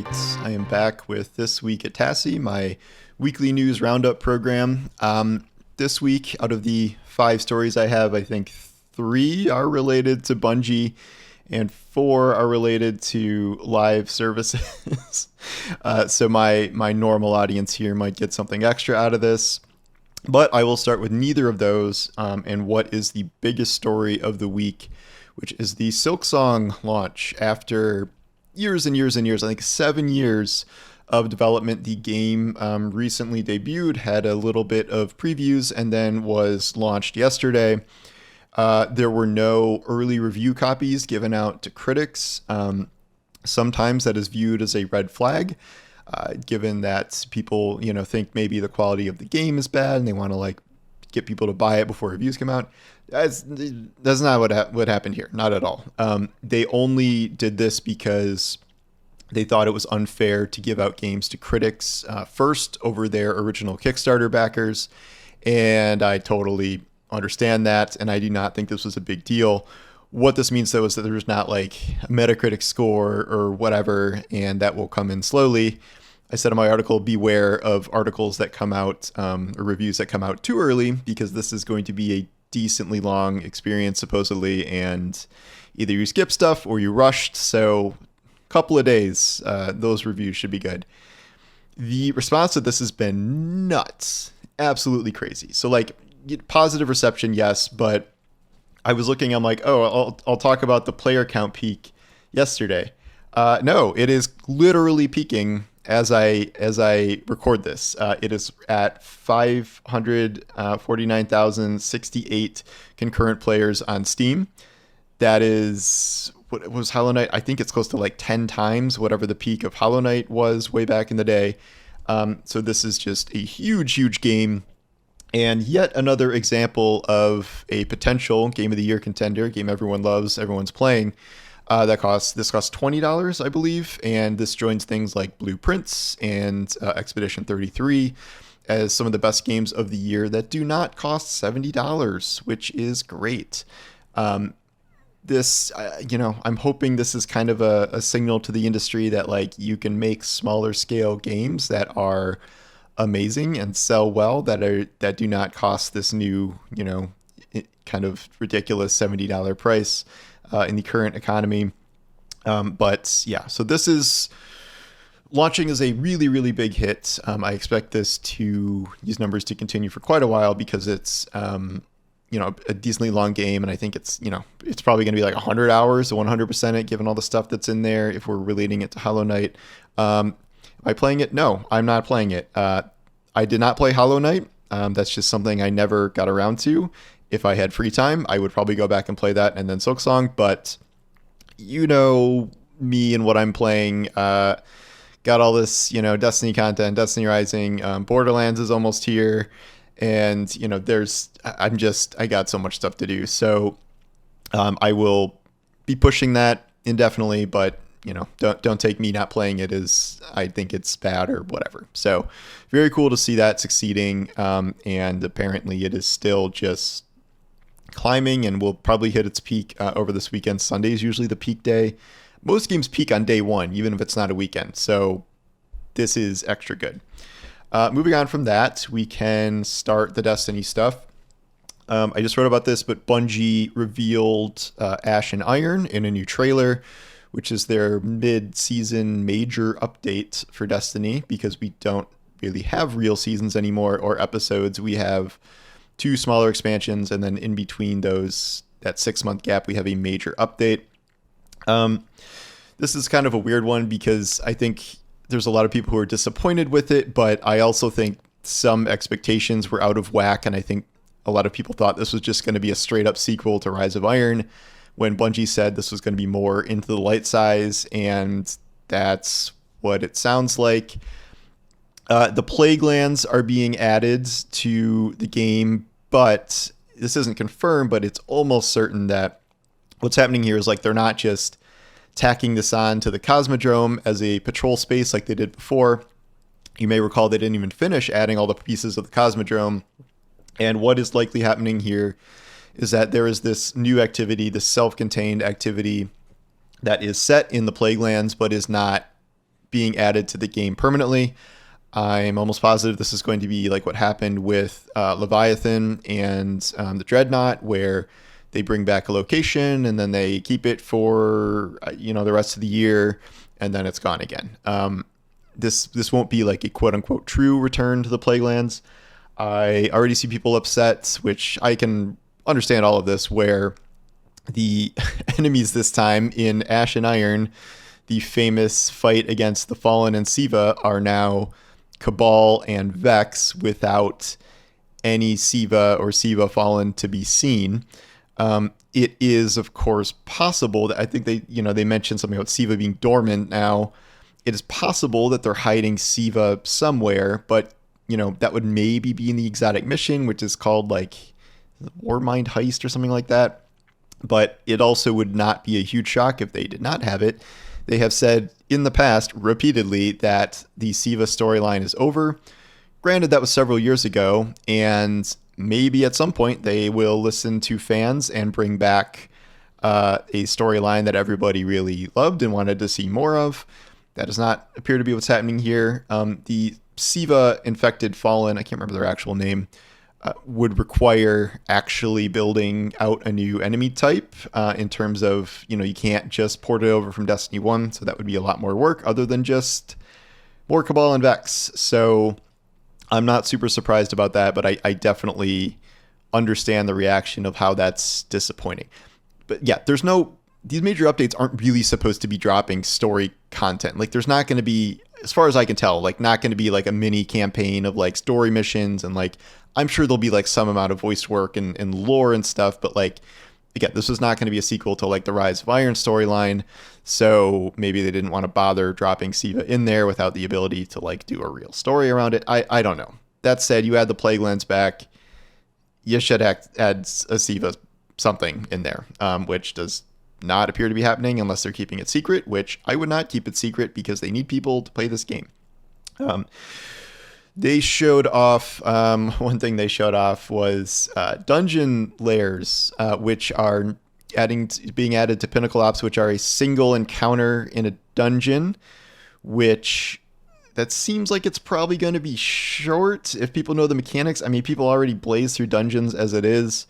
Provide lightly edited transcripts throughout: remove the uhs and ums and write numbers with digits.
right, I am back with This Week at Tassi, my weekly news roundup program. This week, out of the 5 stories I have, I think 3 are related to Bungie and 4 are related to live services. So my normal audience here might get something extra out of this. But I will start with neither of those and what is the biggest story of the week, which is the Silksong launch. After years and years and years, I think 7 years of development, the game recently debuted, had a little bit of previews, and then was launched yesterday. There were no early review copies given out to critics. Sometimes that is viewed as a red flag, given that people, think maybe the quality of the game is bad and they want to get people to buy it before reviews come out. That's not what happened here. Not at all. They only did this because they thought it was unfair to give out games to critics first over their original Kickstarter backers. And I totally understand that. And I do not think this was a big deal. What this means, though, is that there's not a Metacritic score or whatever, and that will come in slowly. I said in my article, beware of articles that come out or reviews that come out too early, because this is going to be a decently long experience, supposedly, and either you skip stuff or you rushed. So a couple of days, those reviews should be good. The response to this has been nuts. Absolutely crazy. So positive reception, yes, but I was looking, I'm like, I'll talk about the player count peak yesterday. No, it is literally peaking as I record this. It is at 549,068 concurrent players on Steam. That is, what was Hollow Knight? I think it's close to 10 times whatever the peak of Hollow Knight was way back in the day. So this is just a huge, huge game. And yet another example of a potential Game of the Year contender, game everyone loves, everyone's playing. This costs $20, I believe, and this joins things like Blueprints and Expedition 33 as some of the best games of the year that do not cost $70, which is great. I'm hoping this is kind of a signal to the industry that you can make smaller scale games that are amazing and sell well, that do not cost this new, kind of ridiculous $70 price in the current economy. But yeah, so this is launching as a really, really big hit. I expect these numbers to continue for quite a while, because it's a decently long game, and I think it's probably going to be 100 hours to 100% it, given all the stuff that's in there, if we're relating it to Hollow Knight. Am I playing it? No, I'm not playing it. I did not play Hollow Knight. That's just something I never got around to. If I had free time, I would probably go back and play that and then Silksong. But me and what I'm playing. Got all this, Destiny content, Destiny Rising. Borderlands is almost here. And, I got so much stuff to do. So I will be pushing that indefinitely, but don't take me not playing it as I think it's bad or whatever. So very cool to see that succeeding. And apparently it is still just climbing and will probably hit its peak over this weekend. Sunday is usually the peak day. Most games peak on day one, even if it's not a weekend. So this is extra good. Moving on from that, we can start the Destiny stuff. I just wrote about this, but Bungie revealed Ash and Iron in a new trailer, which is their mid-season major update for Destiny, because we don't really have real seasons anymore or episodes. We have 2 smaller expansions, and then in between those, that 6-month gap, we have a major update. This is kind of a weird one, because I think there's a lot of people who are disappointed with it, but I also think some expectations were out of whack, and I think a lot of people thought this was just going to be a straight-up sequel to Rise of Iron, when Bungie said this was going to be more into the light size, and that's what it sounds like. The Plague Lands are being added to the game, but this isn't confirmed, but it's almost certain that what's happening here is they're not just tacking this on to the Cosmodrome as a patrol space like they did before. You may recall they didn't even finish adding all the pieces of the Cosmodrome. And what is likely happening here is that there is this new activity, this self-contained activity that is set in the Plague Lands, but is not being added to the game permanently. I'm almost positive this is going to be like what happened with Leviathan and the Dreadnought, where they bring back a location and then they keep it for the rest of the year, and then it's gone again. This won't be like a quote unquote true return to the Plaguelands. I already see people upset, which I can understand all of this, where the enemies this time in Ash and Iron, the famous fight against the Fallen and Siva, are now Cabal and Vex without any Siva or Siva Fallen to be seen. It is, of course, possible that I think they mentioned something about Siva being dormant now. It is possible that they're hiding Siva somewhere, but that would maybe be in the exotic mission, which is called like Warmind Heist or something like that. But it also would not be a huge shock if they did not have it. They have said in the past repeatedly that the Siva storyline is over. Granted, that was several years ago, and maybe at some point they will listen to fans and bring back a storyline that everybody really loved and wanted to see more of. That does not appear to be what's happening here. The Siva infected Fallen, I can't remember their actual name, would require actually building out a new enemy type in terms of, you can't just port it over from Destiny 1, so that would be a lot more work other than just more Cabal and Vex. So I'm not super surprised about that, but I definitely understand the reaction of how that's disappointing. But yeah, these major updates aren't really supposed to be dropping story content. Like there's not going to be, as far as I can tell, like not going to be like a mini campaign of like story missions, and like I'm sure there'll be like some amount of voice work and lore and stuff, but like again, this was not going to be a sequel to like the Rise of Iron storyline, so maybe they didn't want to bother dropping Siva in there without the ability to like do a real story around it. I don't know. That said, you add the Plaguelands back, you should add a Siva something in there, which does not appear to be happening unless they're keeping it secret, which I would not keep it secret because they need people to play this game. They showed off, one thing they showed off was dungeon layers, which are being added to Pinnacle Ops, which are a single encounter in a dungeon, which that seems like it's probably going to be short if people know the mechanics. I mean, people already blaze through dungeons as it is.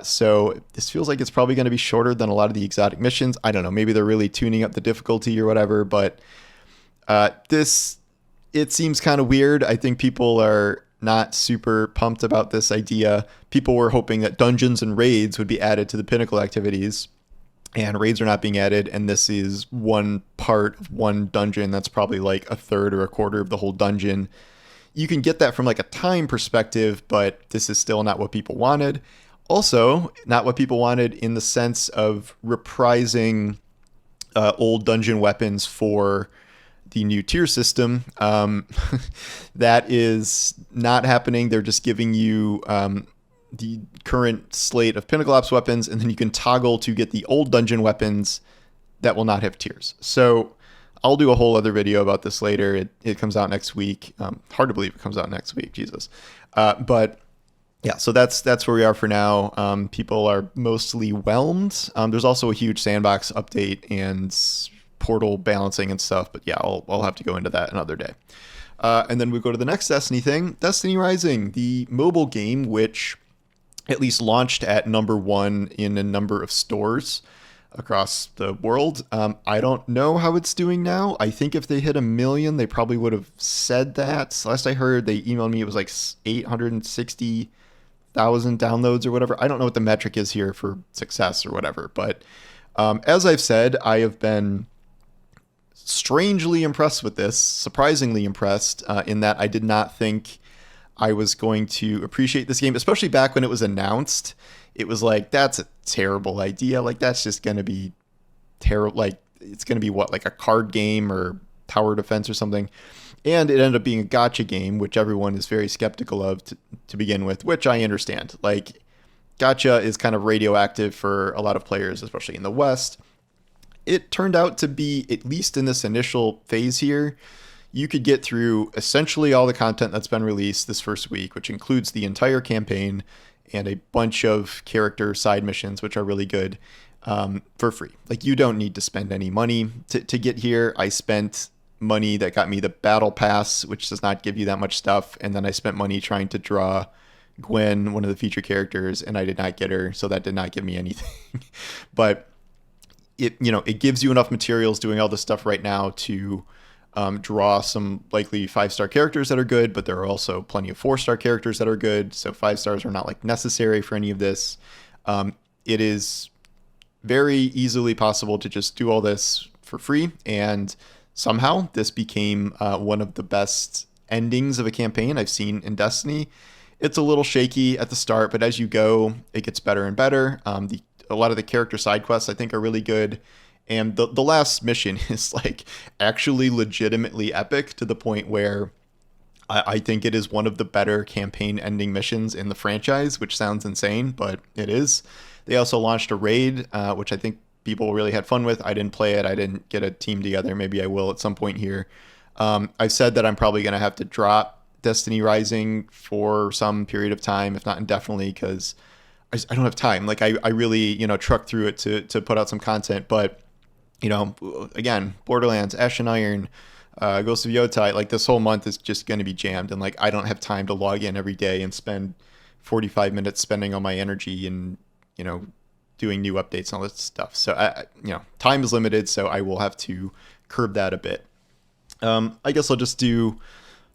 So this feels like it's probably going to be shorter than a lot of the exotic missions. I don't know. Maybe they're really tuning up the difficulty or whatever, but it seems kind of weird. I think people are not super pumped about this idea. People were hoping that dungeons and raids would be added to the Pinnacle activities, and raids are not being added. And this is one part of one dungeon. That's probably like a third or a quarter of the whole dungeon. You can get that from like a time perspective, but this is still not what people wanted. Also, not what people wanted in the sense of reprising old dungeon weapons for the new tier system. That is not happening. They're just giving you the current slate of Pinnacle Ops weapons, and then you can toggle to get the old dungeon weapons that will not have tiers. So I'll do a whole other video about this later. It comes out next week. Hard to believe it comes out next week. Jesus. But yeah, so that's where we are for now. People are mostly whelmed. There's also a huge sandbox update and portal balancing and stuff, but yeah, I'll have to go into that another day. And then we go to the next Destiny thing, Destiny Rising, the mobile game, which at least launched at #1 in a number of stores across the world. I don't know how it's doing now. I think if they hit 1 million, they probably would have said that. Last I heard, they emailed me, it was like 860,000 downloads or whatever. I don't know what the metric is here for success or whatever, but as I've said, I have been strangely impressed with this, surprisingly impressed, in that I did not think I was going to appreciate this game, especially back when it was announced. It was like, that's a terrible idea. Like, that's just going to be terrible. Like, it's going to be what, like a card game or tower defense or something. And it ended up being a gacha game, which everyone is very skeptical of to begin with, which I understand. Like, gacha is kind of radioactive for a lot of players, especially in the West. It turned out to be, at least in this initial phase here, you could get through essentially all the content that's been released this first week, which includes the entire campaign and a bunch of character side missions, which are really good, for free. Like, you don't need to spend any money to get here. I spent money that got me the battle pass, which does not give you that much stuff. And then I spent money trying to draw Gwen, one of the feature characters, and I did not get her. So that did not give me anything. But it gives you enough materials doing all this stuff right now to draw some likely 5-star characters that are good, but there are also plenty of 4-star characters that are good. So 5 stars are not like necessary for any of this. It is very easily possible to just do all this for free, and somehow this became one of the best endings of a campaign I've seen in Destiny. It's a little shaky at the start, but as you go, it gets better and better. A lot of the character side quests I think are really good, and the last mission is like actually legitimately epic to the point where I think it is one of the better campaign ending missions in the franchise, which sounds insane, but it is. They also launched a raid, which I think people really had fun with. I didn't play it. I didn't get a team together. Maybe I will at some point here. I've said that I'm probably going to have to drop Destiny Rising for some period of time, if not indefinitely, because I don't have time. Like I really, truck through it to put out some content. But, again, Borderlands, Ash and Iron, Ghost of Yotei, like this whole month is just going to be jammed. And like I don't have time to log in every day and spend 45 minutes spending all my energy and, doing new updates and all this stuff. So, time is limited, so I will have to curb that a bit. I guess I'll just do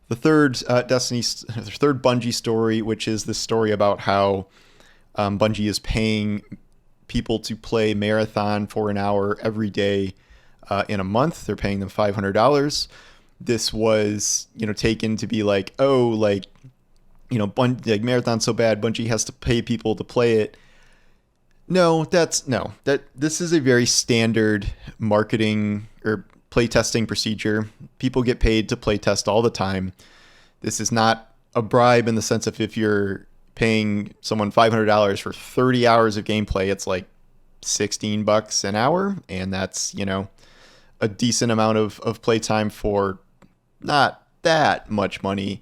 the third third Bungie story, which is this story about how Bungie is paying people to play Marathon for an hour every day in a month. They're paying them $500. This was, taken to be like, Marathon's so bad, Bungie has to pay people to play it. This is a very standard marketing or playtesting procedure. People get paid to playtest all the time. This is not a bribe in the sense of if you're paying someone $500 for 30 hours of gameplay, it's like $16 an hour. And that's, a decent amount of playtime for not that much money.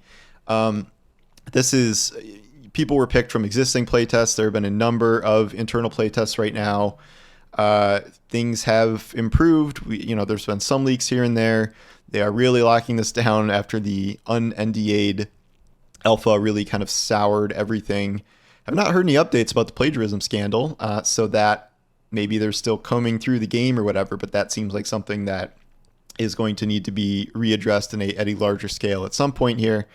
People were picked from existing playtests. There have been a number of internal playtests right now. Things have improved. There's been some leaks here and there. They are really locking this down after the un-NDA'd alpha really kind of soured everything. I've not heard any updates about the plagiarism scandal, so that maybe they're still combing through the game or whatever, but that seems like something that is going to need to be readdressed at a larger scale at some point here.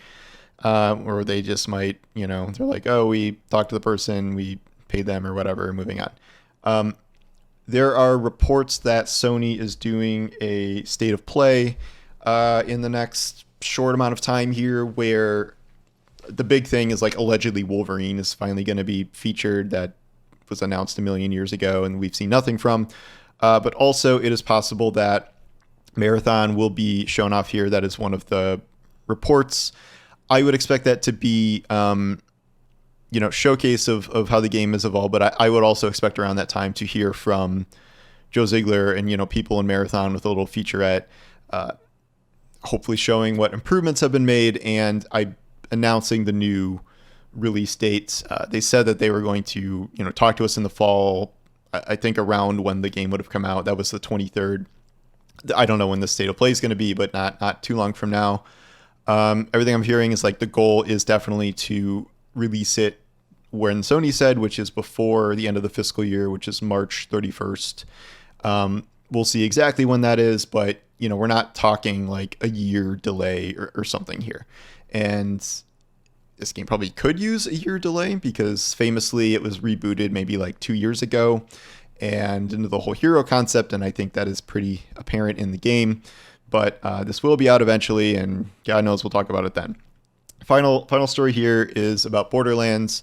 Or they just might, they're like, oh, we talked to the person, we paid them or whatever, moving on. There are reports that Sony is doing a state of play in the next short amount of time here, where the big thing is like allegedly Wolverine is finally going to be featured. That was announced a million years ago and we've seen nothing from. But also it is possible that Marathon will be shown off here. That is one of the reports. I would expect that to be, showcase of how the game has evolved. But I would also expect around that time to hear from Joe Ziegler and, people in Marathon with a little featurette, hopefully showing what improvements have been made and announcing the new release dates. They said that they were going to, talk to us in the fall, I think around when the game would have come out. That was the 23rd. I don't know when the state of play is going to be, but not too long from now. Everything I'm hearing is like the goal is definitely to release it when Sony said, which is before the end of the fiscal year, which is March 31st. We'll see exactly when that is, but we're not talking like a year delay or something here. And this game probably could use a year delay because famously it was rebooted maybe like 2 years ago and into the whole hero concept. And I think that is pretty apparent in the game. But this will be out eventually, and God knows we'll talk about it then. Final story here is about Borderlands.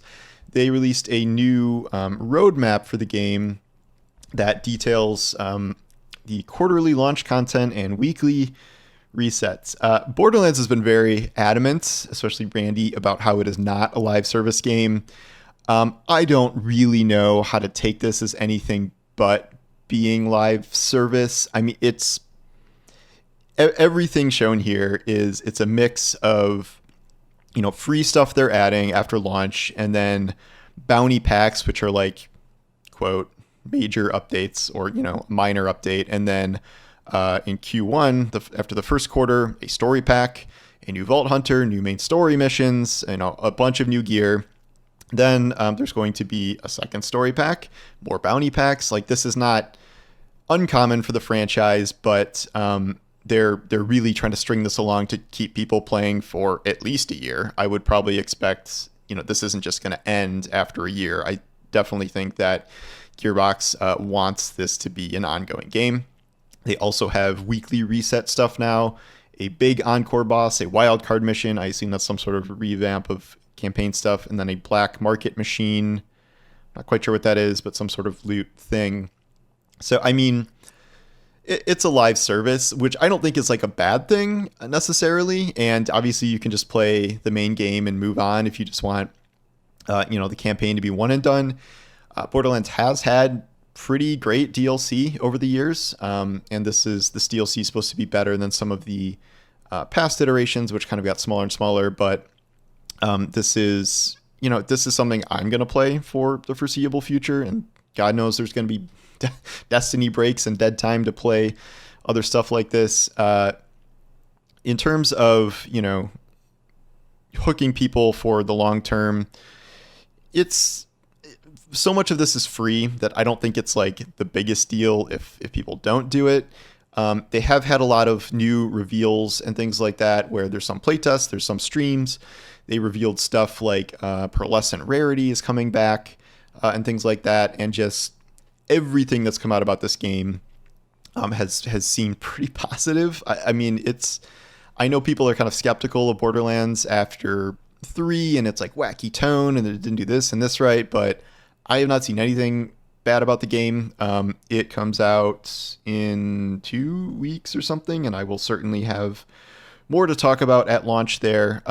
They released a new roadmap for the game that details the quarterly launch content and weekly resets. Borderlands has been very adamant, especially Randy, about how it is not a live service game. I don't really know how to take this as anything but being live service. I mean, everything shown here it's a mix of, free stuff they're adding after launch and then bounty packs, which are like, quote, major updates or, minor update. And then in Q1, after the first quarter, a story pack, a new Vault Hunter, new main story missions, a bunch of new gear. Then there's going to be a second story pack, more bounty packs. Like, this is not uncommon for the franchise, but they're really trying to string this along to keep people playing for at least a year. I would probably expect, this isn't just going to end after a year. I definitely think that Gearbox wants this to be an ongoing game. They also have weekly reset stuff now, a big encore boss, a wild card mission. I assume that's some sort of revamp of campaign stuff, and then a black market machine. Not quite sure what that is, but some sort of loot thing. So, I mean, it's a live service, which I don't think is like a bad thing necessarily. And obviously you can just play the main game and move on if you just want, the campaign to be one and done. Borderlands has had pretty great DLC over the years. And this DLC is supposed to be better than some of the past iterations, which kind of got smaller and smaller. But this is something I'm going to play for the foreseeable future. And God knows there's going to be Destiny breaks and dead time to play other stuff like this. In terms of, hooking people for the long term, it's so much of this is free that I don't think it's like the biggest deal if people don't do it. They have had a lot of new reveals and things like that, where there's some playtests, there's some streams. They revealed stuff like pearlescent rarity is coming back and things like that, and just everything that's come out about this game has seemed pretty positive. I mean, I know people are kind of skeptical of Borderlands after 3, and it's like wacky tone, and it didn't do this and this right, but I have not seen anything bad about the game. It comes out in 2 weeks or something, and I will certainly have more to talk about at launch there.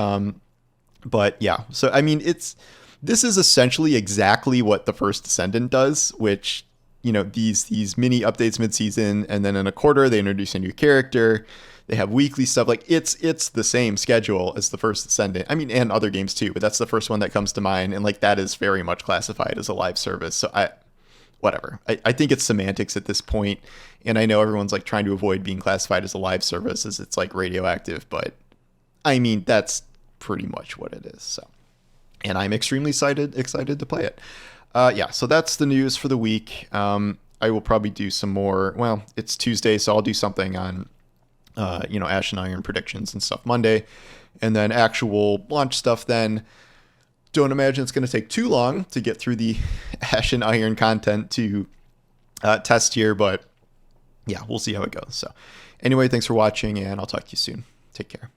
But yeah, so I mean, this is essentially exactly what the first Descendant does, which, these mini updates mid-season, and then in a quarter they introduce a new character. They have weekly stuff. Like, it's the same schedule as the first Descendant. I mean, and other games too, but that's the first one that comes to mind, and like that is very much classified as a live service. So I think it's semantics at this point, and I know everyone's like trying to avoid being classified as a live service as it's like radioactive, but I mean, that's pretty much what it is. So, and I'm extremely excited to play it. So that's the news for the week. I will probably do some more. Well, it's Tuesday, so I'll do something on, Ash and Iron predictions and stuff Monday, and then actual launch stuff then. Don't imagine it's going to take too long to get through the Ash and Iron content to test here, but yeah, we'll see how it goes. So anyway, thanks for watching, and I'll talk to you soon. Take care.